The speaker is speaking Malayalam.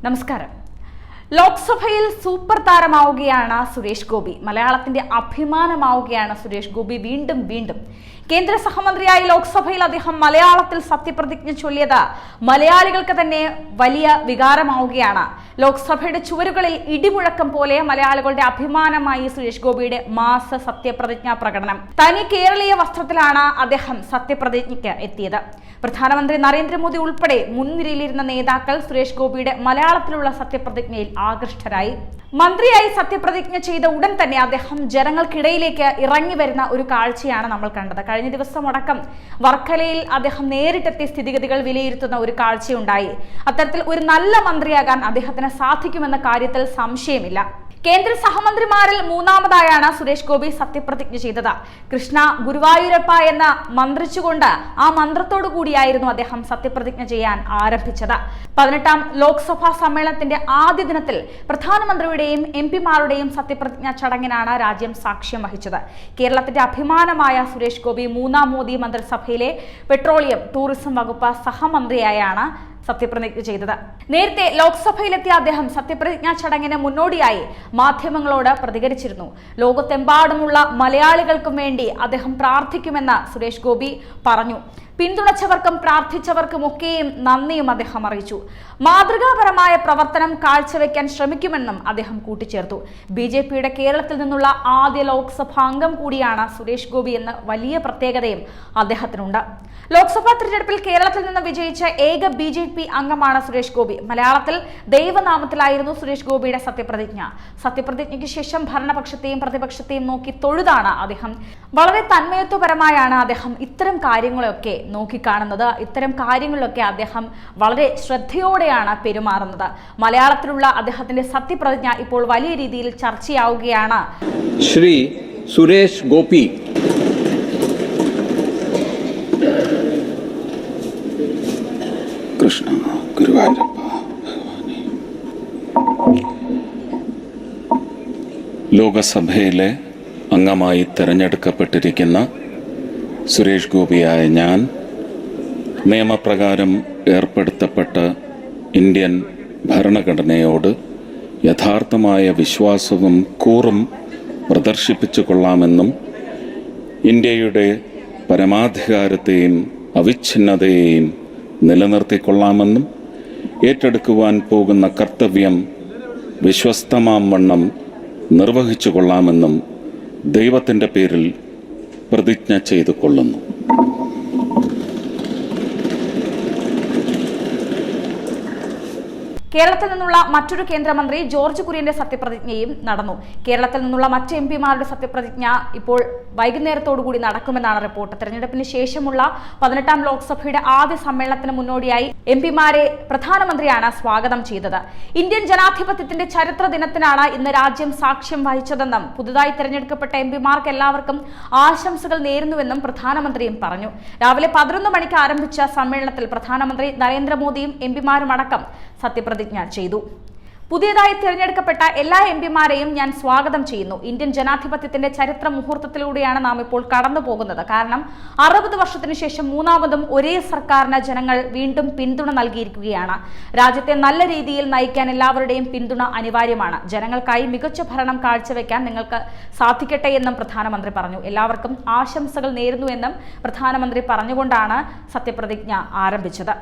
നമസ്കാരം. ലോക്സഭയിൽ സൂപ്പർ താരമാവുകയാണ് സുരേഷ് ഗോപി. മലയാളത്തിന്റെ അഭിമാനമാവുകയാണ് സുരേഷ് ഗോപി. വീണ്ടും കേന്ദ്ര സഹമന്ത്രിയായി ലോക്സഭയിൽ അദ്ദേഹം മലയാളത്തിൽ സത്യപ്രതിജ്ഞ ചൊല്ലിയത് മലയാളികൾക്ക് തന്നെ വലിയ വികാരമാവുകയാണ്. ലോക്സഭയുടെ ചുവരുകളിൽ ഇടിമുഴക്കം പോലെ മലയാളികളുടെ അഭിമാനമായി സുരേഷ് ഗോപിയുടെ മാസ സത്യപ്രതിജ്ഞാ പ്രകടനം. തനി കേരളീയ വസ്ത്രത്തിലാണ് അദ്ദേഹം സത്യപ്രതിജ്ഞയ്ക്ക് എത്തിയത്. പ്രധാനമന്ത്രി നരേന്ദ്രമോദി ഉൾപ്പെടെ മുൻനിരയിലിരുന്ന നേതാക്കൾ സുരേഷ് ഗോപിയുടെ മലയാളത്തിലുള്ള സത്യപ്രതിജ്ഞയിൽ ആകൃഷ്ടരായി. മന്ത്രിയായി സത്യപ്രതിജ്ഞ ചെയ്ത ഉടൻ തന്നെ അദ്ദേഹം ജനങ്ങൾക്കിടയിലേക്ക് ഇറങ്ങി വരുന്ന ഒരു കാഴ്ചയാണ് നമ്മൾ കണ്ടത്. കഴിഞ്ഞ ദിവസം അടക്കം വർക്കലയിൽ അദ്ദേഹം നേരിട്ടെത്തി സ്ഥിതിഗതികൾ വിലയിരുത്തുന്ന ഒരു കാഴ്ചയുണ്ടായി. അത്തരത്തിൽ ഒരു നല്ല മന്ത്രിയാകാൻ അദ്ദേഹത്തിന് സാധിക്കുമെന്ന കാര്യത്തിൽ സംശയമില്ല. കേന്ദ്ര സഹമന്ത്രിമാരിൽ മൂന്നാമതായാണ് സുരേഷ് ഗോപി സത്യപ്രതിജ്ഞ ചെയ്തത്. കൃഷ്ണ ഗുരുവായൂരപ്പ എന്ന മന്ത്രിച്ചുകൊണ്ട് ആ മന്ത്രത്തോടു കൂടിയായിരുന്നു അദ്ദേഹം സത്യപ്രതിജ്ഞ ചെയ്യാൻ ആരംഭിച്ചത്. 18ാം ലോക്സഭാ സമ്മേളനത്തിന്റെ ആദ്യ ദിനത്തിൽ പ്രധാനമന്ത്രിയുടെയും MP-മാരുടെയും സത്യപ്രതിജ്ഞാ ചടങ്ങിനാണ് രാജ്യം സാക്ഷ്യം വഹിച്ചത്. കേരളത്തിന്റെ അഭിമാനമായ സുരേഷ് ഗോപി 3ാം മോദി മന്ത്രിസഭയിലെ പെട്രോളിയം ടൂറിസം വകുപ്പ് സഹമന്ത്രിയായാണ് സത്യപ്രതിജ്ഞ ചെയ്തത്. നേരത്തെ ലോക്സഭയിലെത്തിയ അദ്ദേഹം സത്യപ്രതിജ്ഞാ ചടങ്ങിന് മുന്നോടിയായി മാധ്യമങ്ങളോട് പ്രതികരിച്ചിരുന്നു. ലോകത്തെമ്പാടുമുള്ള മലയാളികൾക്കും വേണ്ടി അദ്ദേഹം പ്രാർത്ഥിക്കുമെന്ന് സുരേഷ് ഗോപി പറഞ്ഞു. പിന്തുണച്ചവർക്കും പ്രാർത്ഥിച്ചവർക്കുമൊക്കെയും നന്ദിയും അദ്ദേഹം അറിയിച്ചു. മാതൃകാപരമായ പ്രവർത്തനം കാഴ്ചവെക്കാൻ ശ്രമിക്കുമെന്നും അദ്ദേഹം കൂട്ടിച്ചേർത്തു. BJPയുടെ കേരളത്തിൽ നിന്നുള്ള ആദ്യ ലോക്സഭാ അംഗം കൂടിയാണ് സുരേഷ് ഗോപി എന്ന വലിയ പ്രത്യേകതയും അദ്ദേഹത്തിനുണ്ട്. ലോക്സഭാ തിരഞ്ഞെടുപ്പിൽ കേരളത്തിൽ നിന്ന് വിജയിച്ച ഏക BJP അംഗമാണ് സുരേഷ് ഗോപി. മലയാളത്തിൽ ദൈവനാമത്തിലായിരുന്നു സുരേഷ് ഗോപിയുടെ സത്യപ്രതിജ്ഞ. സത്യപ്രതിജ്ഞയ്ക്ക് ശേഷം ഭരണപക്ഷത്തെയും പ്രതിപക്ഷത്തെയും നോക്കി തൊഴുതാണ് അദ്ദേഹം. വളരെ തന്മയത്വപരമായാണ് അദ്ദേഹം ഇത്തരം കാര്യങ്ങളൊക്കെ നോക്കിക്കാണുന്നത്. ഇത്തരം കാര്യങ്ങളിലൊക്കെ അദ്ദേഹം വളരെ ശ്രദ്ധയോടെയാണ് പെരുമാറുന്നത്. മലയാളത്തിലുള്ള അദ്ദേഹത്തിന്റെ സത്യപ്രതിജ്ഞ ഇപ്പോൾ വലിയ രീതിയിൽ ചർച്ചയാവുകയാണ്. ശ്രീ സുരേഷ് ഗോപി കൃഷ്ണ ഗുരുവായൂരപ്പ ലോകസഭയിലെ അംഗമായി തെരഞ്ഞെടുക്കപ്പെട്ടിരിക്കുന്ന സുരേഷ് ഗോപിയായ ഞാൻ നിയമപ്രകാരം ഏർപ്പെടുത്തപ്പെട്ട ഇന്ത്യൻ ഭരണഘടനയോട് യഥാർത്ഥമായ വിശ്വാസവും കൂറും പ്രദർശിപ്പിച്ചു കൊള്ളാമെന്നും ഇന്ത്യയുടെ പരമാധികാരത്തെയും അവിഛിന്നതയെയും നിലനിർത്തിക്കൊള്ളാമെന്നും ഏറ്റെടുക്കുവാൻ പോകുന്ന കർത്തവ്യം വിശ്വസ്തമാം വണ്ണം നിർവഹിച്ചു കൊള്ളാമെന്നും ദൈവത്തിൻ്റെ പേരിൽ പ്രതിജ്ഞ ചെയ്തു കൊള്ളുന്നു. കേരളത്തിൽ നിന്നുള്ള മറ്റൊരു കേന്ദ്രമന്ത്രി ജോർജ് കുര്യന്റെ സത്യപ്രതിജ്ഞയും നടന്നു. കേരളത്തിൽ നിന്നുള്ള മറ്റ് MP-മാരുടെ സത്യപ്രതിജ്ഞ ഇപ്പോൾ വൈകുന്നേരത്തോടുകൂടി നടക്കുമെന്നാണ് റിപ്പോർട്ട്. തെരഞ്ഞെടുപ്പിന് ശേഷമുള്ള 18ാം ലോക്സഭയുടെ ആദ്യ സമ്മേളനത്തിന് മുന്നോടിയായി MP-മാരെ പ്രധാനമന്ത്രിയാണ് സ്വാഗതം ചെയ്തത്. ഇന്ത്യൻ ജനാധിപത്യത്തിന്റെ ചരിത്ര ദിനത്തിനാണ് ഇന്ന് രാജ്യം സാക്ഷ്യം വഹിച്ചതെന്നും പുതുതായി തെരഞ്ഞെടുക്കപ്പെട്ട MP-മാർക്ക് എല്ലാവർക്കും ആശംസകൾ നേരുന്നുവെന്നും പ്രധാനമന്ത്രിയും പറഞ്ഞു. രാവിലെ 11 മണിക്ക് ആരംഭിച്ച സമ്മേളനത്തിൽ പ്രധാനമന്ത്രി നരേന്ദ്രമോദിയും MP-മാരും അടക്കം സത്യപ്രതിജ്ഞ ചെയ്തു. പുതിയതായി തിരഞ്ഞെടുക്കപ്പെട്ട എല്ലാ MP-മാരെയും ഞാൻ സ്വാഗതം ചെയ്യുന്നു. ഇന്ത്യൻ ജനാധിപത്യത്തിന്റെ ചരിത്ര മുഹൂർത്തത്തിലൂടെയാണ് നാം ഇപ്പോൾ കടന്നു പോകുന്നത്. കാരണം 60 വർഷത്തിനു ശേഷം മൂന്നാമതും ഒരേ സർക്കാരിന് ജനങ്ങൾ വീണ്ടും പിന്തുണ നൽകിയിരിക്കുകയാണ്. രാജ്യത്തെ നല്ല രീതിയിൽ നയിക്കാൻ എല്ലാവരുടെയും പിന്തുണ അനിവാര്യമാണ്. ജനങ്ങൾക്കായി മികച്ച ഭരണം കാഴ്ചവെക്കാൻ നിങ്ങൾക്ക് സാധിക്കട്ടെ എന്നും പ്രധാനമന്ത്രി പറഞ്ഞു. എല്ലാവർക്കും ആശംസകൾ നേരുന്നു എന്നും പ്രധാനമന്ത്രി പറഞ്ഞുകൊണ്ടാണ് സത്യപ്രതിജ്ഞ ആരംഭിച്ചത്.